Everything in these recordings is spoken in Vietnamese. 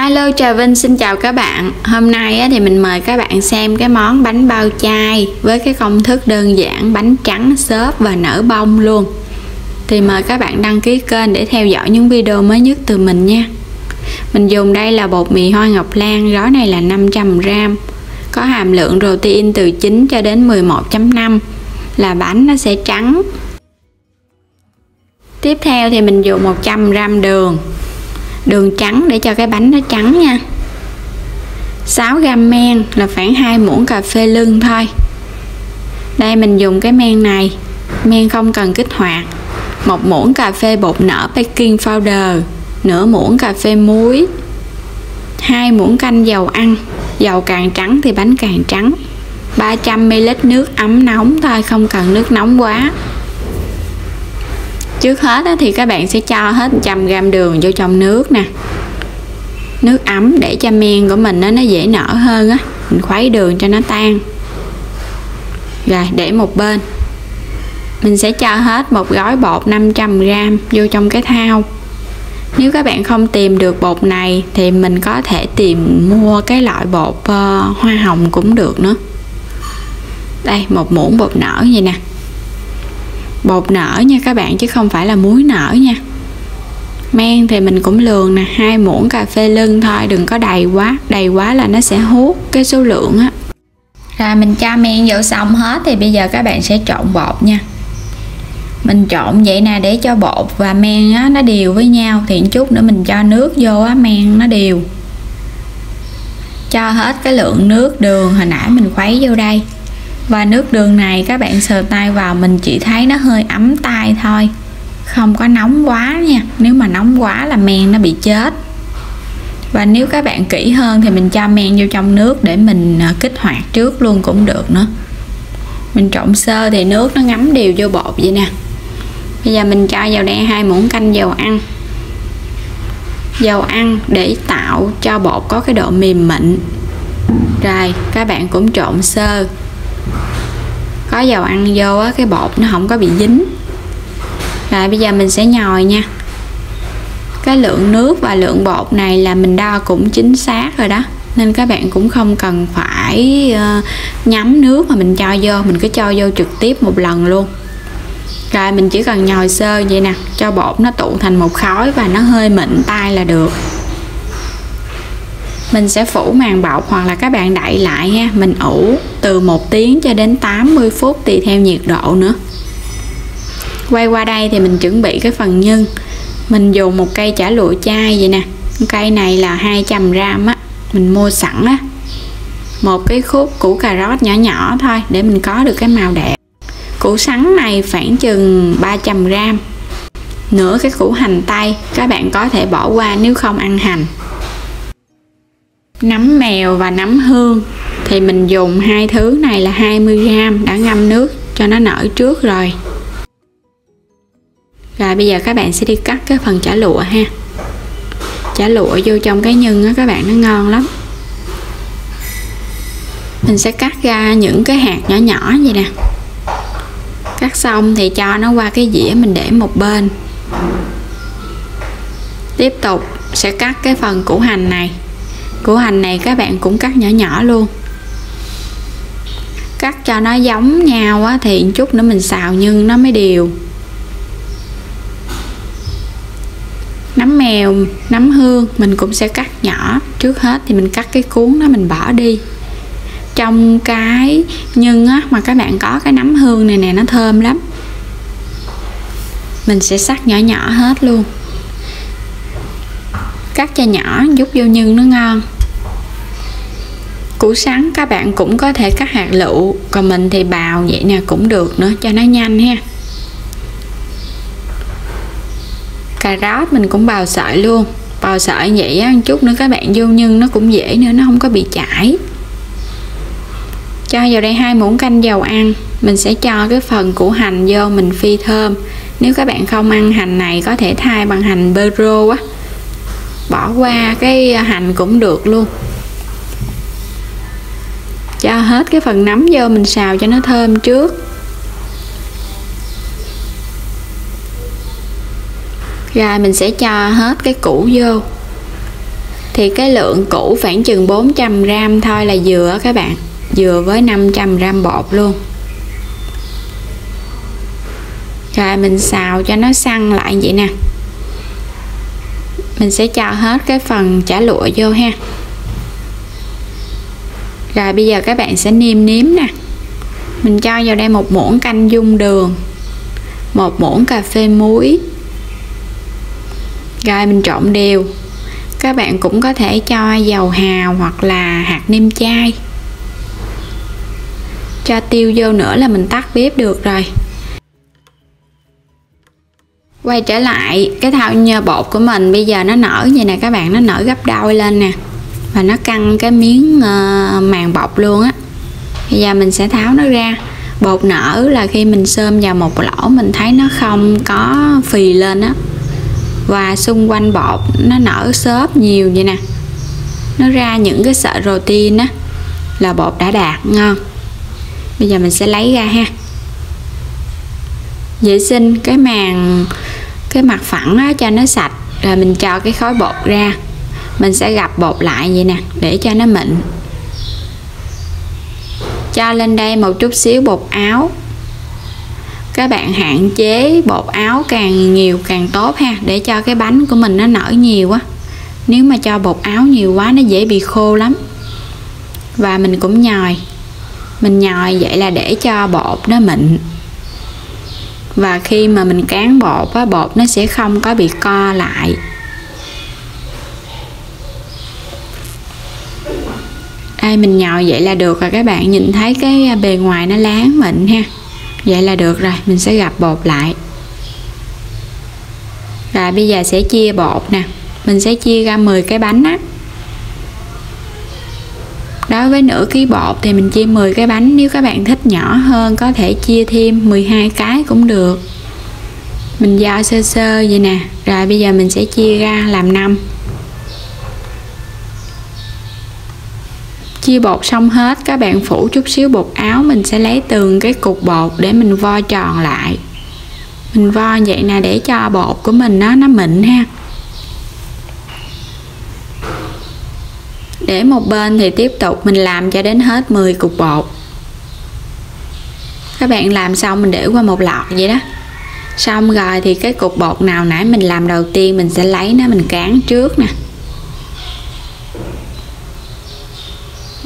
Alo, Trà Vinh xin chào các bạn. Hôm nay thì mình mời các bạn xem cái món bánh bao chai với cái công thức đơn giản, bánh trắng xốp và nở bông luôn. Thì mời các bạn đăng ký kênh để theo dõi những video mới nhất từ mình nha. Mình dùng đây là bột mì hoa ngọc lan, gói này là 500g, có hàm lượng protein từ 9 cho đến 11.5, là bánh nó sẽ trắng. Tiếp theo thì mình dùng 100g đường trắng để cho cái bánh nó trắng nha. 6g men là khoảng 2 muỗng cà phê lưng thôi. Đây mình dùng cái men này, men không cần kích hoạt. 1 muỗng cà phê bột nở baking powder, nửa muỗng cà phê muối, 2 muỗng canh dầu ăn, dầu càng trắng thì bánh càng trắng. 300ml nước ấm nóng thôi, không cần nước nóng quá. Trước hết thì các bạn sẽ cho hết 100g đường vô trong nước nè, nước ấm để cho men của mình nó dễ nở hơn á. Mình khuấy đường cho nó tan rồi để một bên. Mình sẽ cho hết một gói bột 500g vô trong cái thau. Nếu các bạn không tìm được bột này thì mình có thể tìm mua cái loại bột hoa hồng cũng được nữa. Đây, 1 muỗng bột nở vậy nè. Bột nở nha các bạn, chứ không phải là muối nở nha. Men thì mình cũng lường nè, 2 muỗng cà phê lưng thôi, đừng có đầy quá là nó sẽ hút cái số lượng á. Rồi mình cho men vô xong hết thì bây giờ các bạn sẽ trộn bột nha. Mình trộn vậy nè để cho bột và men á, nó đều với nhau, thì chút nữa mình cho nước vô á, men nó đều. Cho hết cái lượng nước đường hồi nãy mình khuấy vô đây. Và nước đường này các bạn sờ tay vào, mình chỉ thấy nó hơi ấm tay thôi, không có nóng quá nha. Nếu mà nóng quá là men nó bị chết. Và nếu các bạn kỹ hơn thì mình cho men vô trong nước để mình kích hoạt trước luôn cũng được nữa. Mình trộn sơ thì nước nó ngấm đều vô bột vậy nè. Bây giờ mình cho vào đây 2 muỗng canh dầu ăn. Dầu ăn để tạo cho bột có cái độ mềm mịn. Rồi các bạn cũng trộn sơ. Có dầu ăn vô á, cái bột nó không có bị dính. Rồi bây giờ mình sẽ nhồi nha. Cái lượng nước và lượng bột này là mình đo cũng chính xác rồi đó, nên các bạn cũng không cần phải nhắm nước mà mình cho vô, mình cứ cho vô trực tiếp một lần luôn. Rồi mình chỉ cần nhồi sơ vậy nè, cho bột nó tụ thành một khối và nó hơi mịn tay là được. Mình sẽ phủ màng bọc hoặc là các bạn đậy lại ha. Mình ủ từ 1 tiếng cho đến 80 phút tùy theo nhiệt độ nữa. Quay qua đây thì mình chuẩn bị cái phần nhân. Mình dùng một cây chả lụa chai vậy nè. Cây này là 200g á, mình mua sẵn á. Một cái khúc củ cà rốt nhỏ nhỏ thôi để mình có được cái màu đẹp. Củ sắn này khoảng chừng 300g. Nửa cái củ hành tây, các bạn có thể bỏ qua nếu không ăn hành. Nấm mèo và nấm hương thì mình dùng hai thứ này là 20g, đã ngâm nước cho nó nở trước rồi. Rồi bây giờ các bạn sẽ đi cắt cái phần chả lụa ha. Chả lụa vô trong cái nhân á các bạn, nó ngon lắm. Mình sẽ cắt ra những cái hạt nhỏ nhỏ vậy nè. Cắt xong thì cho nó qua cái dĩa mình để một bên. Tiếp tục sẽ cắt cái phần củ hành này. Củ hành này các bạn cũng cắt nhỏ nhỏ luôn. Cắt cho nó giống nhau á, thì chút nữa mình xào nhân nó mới đều. Nấm mèo, nấm hương mình cũng sẽ cắt nhỏ. Trước hết thì mình cắt cái cuống đó mình bỏ đi. Trong cái nhân á mà các bạn có cái nấm hương này nè, nó thơm lắm. Mình sẽ cắt nhỏ nhỏ hết luôn. Cắt cho nhỏ giúp vô nhân nó ngon. Củ sắn các bạn cũng có thể cắt hạt lựu, còn mình thì bào vậy nè cũng được nữa cho nó nhanh ha. Cà rốt mình cũng bào sợi luôn. Bào sợi vậy á, chút nữa các bạn vô nhân nó cũng dễ nữa, nó không có bị chảy. Cho vào đây 2 muỗng canh dầu ăn. Mình sẽ cho cái phần củ hành vô mình phi thơm. Nếu các bạn không ăn hành này có thể thay bằng hành bơ rô á, bỏ qua cái hành cũng được luôn. Cho hết cái phần nấm vô mình xào cho nó thơm trước. Rồi mình sẽ cho hết cái củ vô. Thì cái lượng củ khoảng chừng 400g thôi là vừa các bạn, vừa với 500g bột luôn. Rồi mình xào cho nó săn lại vậy nè. Mình sẽ cho hết cái phần chả lụa vô ha. Rồi bây giờ các bạn sẽ nêm nếm nè. Mình cho vào đây 1 muỗng canh dung đường, 1 muỗng cà phê muối. Rồi mình trộn đều. Các bạn cũng có thể cho dầu hào hoặc là hạt nêm chai. Cho tiêu vô nữa là mình tắt bếp được rồi. Quay trở lại cái thau nhơ bột của mình, bây giờ nó nở vậy nè các bạn, nó nở gấp đôi lên nè. Và nó căng cái miếng màng bọc luôn á. Bây giờ mình sẽ tháo nó ra. Bột nở là khi mình xơm vào một lỗ mình thấy nó không có phì lên á. Và xung quanh bột nó nở xốp nhiều vậy nè. Nó ra những cái sợi protein á, là bột đã đạt ngon. Bây giờ mình sẽ lấy ra ha. Vệ sinh cái mặt phẳng á, cho nó sạch. Rồi mình cho cái khối bột ra. Mình sẽ gập bột lại vậy nè, để cho nó mịn. Cho lên đây một chút xíu bột áo. Các bạn hạn chế bột áo càng nhiều càng tốt ha, để cho cái bánh của mình nó nở nhiều á. Nếu mà cho bột áo nhiều quá nó dễ bị khô lắm. Và mình cũng nhồi. Mình nhồi vậy là để cho bột nó mịn. Và khi mà mình cán bột á, bột nó sẽ không có bị co lại. Đây mình nhồi vậy là được rồi, các bạn nhìn thấy cái bề ngoài nó láng mịn ha. Vậy là được rồi, mình sẽ gập bột lại. Rồi bây giờ sẽ chia bột nè. Mình sẽ chia ra 10 cái bánh á. Đối với nửa ký bột thì mình chia 10 cái bánh. Nếu các bạn thích nhỏ hơn có thể chia thêm 12 cái cũng được. Mình dò sơ sơ vậy nè. Rồi bây giờ mình sẽ chia ra làm 5. Chia bột xong hết, các bạn phủ chút xíu bột áo. Mình sẽ lấy từng cái cục bột để mình vo tròn lại. Mình vo vậy nè, để cho bột của mình nó mịn ha. Để một bên thì tiếp tục mình làm cho đến hết 10 cục bột. Các bạn làm xong mình để qua một lọt vậy đó. Xong rồi thì cái cục bột nào nãy mình làm đầu tiên mình sẽ lấy nó mình cán trước nè.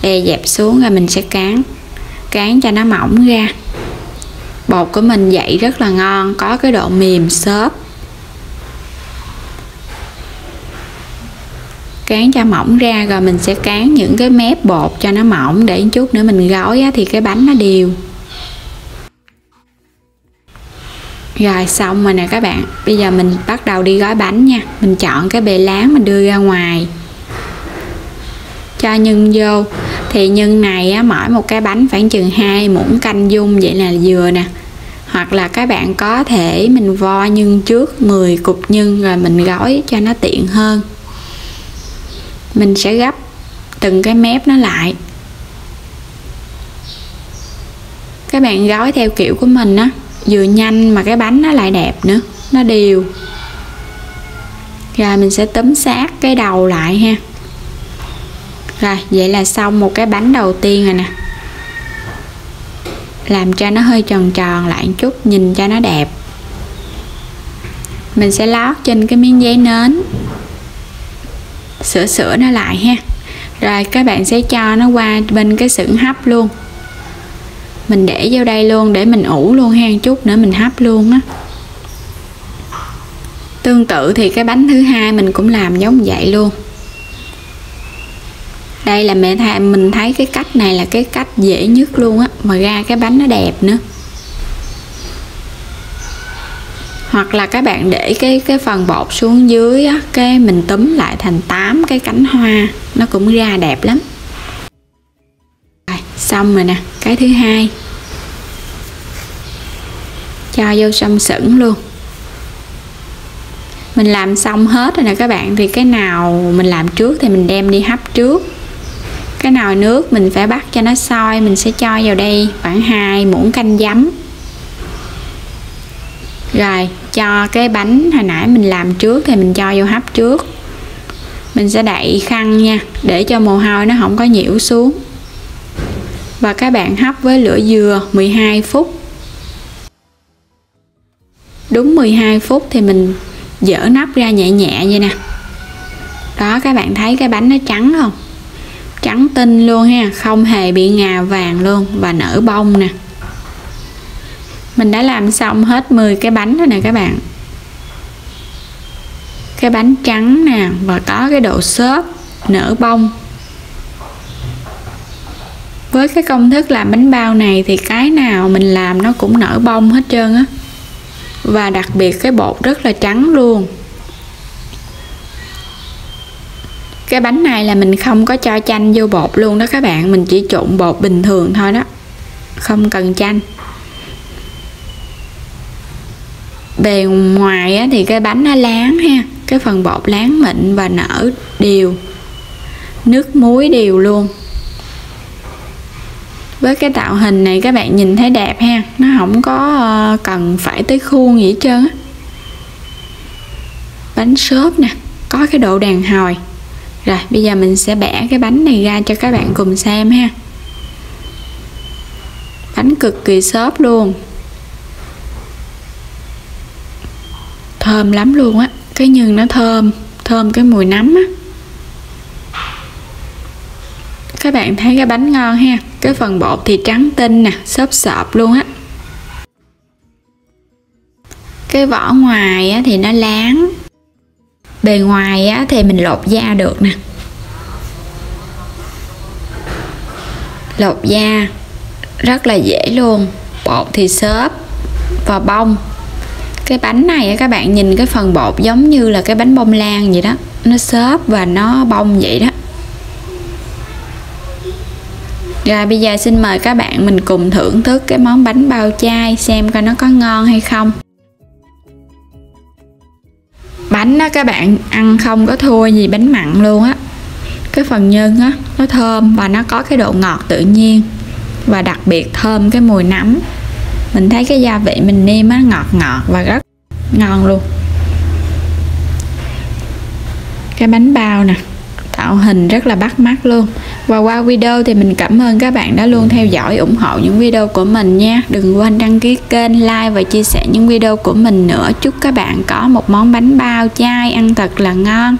Đè dẹp xuống rồi mình sẽ cán cho nó mỏng ra. Bột của mình dậy rất là ngon, có cái độ mềm xốp. Cán cho mỏng ra rồi mình sẽ cán những cái mép bột cho nó mỏng, để chút nữa mình gói á, thì cái bánh nó đều. Rồi xong rồi nè các bạn. Bây giờ mình bắt đầu đi gói bánh nha. Mình chọn cái bề láng mình đưa ra ngoài, cho nhân vô. Thì nhân này á, mỗi một cái bánh khoảng chừng 2 muỗng canh dung, vậy là vừa nè. Hoặc là các bạn có thể mình vo nhân trước 10 cục nhân rồi mình gói cho nó tiện hơn. Mình sẽ gấp từng cái mép nó lại. Các bạn gói theo kiểu của mình á, vừa nhanh mà cái bánh nó lại đẹp nữa, nó đều. Rồi mình sẽ túm sát cái đầu lại ha. Rồi vậy là xong một cái bánh đầu tiên rồi nè. Làm cho nó hơi tròn tròn lại một chút, nhìn cho nó đẹp. Mình sẽ lót trên cái miếng giấy nến, sửa nó lại ha. Rồi các bạn sẽ cho nó qua bên cái xửng hấp luôn. Mình để vô đây luôn để mình ủ luôn ha, chút nữa mình hấp luôn á. Tương tự thì cái bánh thứ hai mình cũng làm giống vậy luôn. Đây là mình thấy cái cách này là cái cách dễ nhất luôn á, mà ra cái bánh nó đẹp nữa. Hoặc là các bạn để cái phần bột xuống dưới á, cái mình túm lại thành 8 cái cánh hoa, nó cũng ra đẹp lắm. Rồi, xong rồi nè, cái thứ hai. Cho vô xông xửng luôn. Mình làm xong hết rồi nè các bạn, thì cái nào mình làm trước thì mình đem đi hấp trước. Cái nồi nước mình phải bắt cho nó sôi, mình sẽ cho vào đây khoảng 2 muỗng canh giấm. Rồi cho cái bánh hồi nãy mình làm trước thì mình cho vô hấp trước. Mình sẽ đậy khăn nha, để cho mồ hôi nó không có nhiễu xuống. Và các bạn hấp với lửa dừa 12 phút. Đúng 12 phút thì mình dỡ nắp ra nhẹ nhẹ vậy nè. Đó, các bạn thấy cái bánh nó trắng không? Trắng tinh luôn ha, không hề bị ngà vàng luôn, và nở bông nè. Mình đã làm xong hết 10 cái bánh rồi nè các bạn. Cái bánh trắng nè, và có cái độ xốp, nở bông. Với cái công thức làm bánh bao này thì cái nào mình làm nó cũng nở bông hết trơn á. Và đặc biệt cái bột rất là trắng luôn. Cái bánh này là mình không có cho chanh vô bột luôn đó các bạn. Mình chỉ trộn bột bình thường thôi đó, không cần chanh. Bề ngoài á, thì cái bánh nó láng ha, cái phần bột láng mịn và nở đều, nước muối đều luôn. Với cái tạo hình này các bạn nhìn thấy đẹp ha, nó không có cần phải tới khuôn gì hết trơn á. Bánh xốp nè, có cái độ đàn hồi. Rồi bây giờ mình sẽ bẻ cái bánh này ra cho các bạn cùng xem ha. Bánh cực kỳ xốp luôn, thơm lắm luôn á. Cái nhân nó thơm cái mùi nấm á. Các bạn thấy cái bánh ngon ha. Cái phần bột thì trắng tinh nè, xốp xộp luôn á. Cái vỏ ngoài á thì nó láng. Bề ngoài á thì mình lột da được nè. Lột da rất là dễ luôn. Bột thì xốp và bông. Cái bánh này á, các bạn nhìn cái phần bột giống như là cái bánh bông lan vậy đó. Nó xốp và nó bông vậy đó. Rồi bây giờ xin mời các bạn mình cùng thưởng thức cái món bánh bao chay, xem coi nó có ngon hay không. Bánh đó các bạn ăn không có thua gì bánh mặn luôn á. Cái phần nhân á nó thơm và nó có cái độ ngọt tự nhiên, và đặc biệt thơm cái mùi nấm. Mình thấy cái gia vị mình nêm á ngọt và rất ngon luôn. Cái bánh bao nè, tạo hình rất là bắt mắt luôn. Và qua video thì mình cảm ơn các bạn đã luôn theo dõi, ủng hộ những video của mình nha. Đừng quên đăng ký kênh, like và chia sẻ những video của mình nữa. Chúc các bạn có một món bánh bao chay ăn thật là ngon.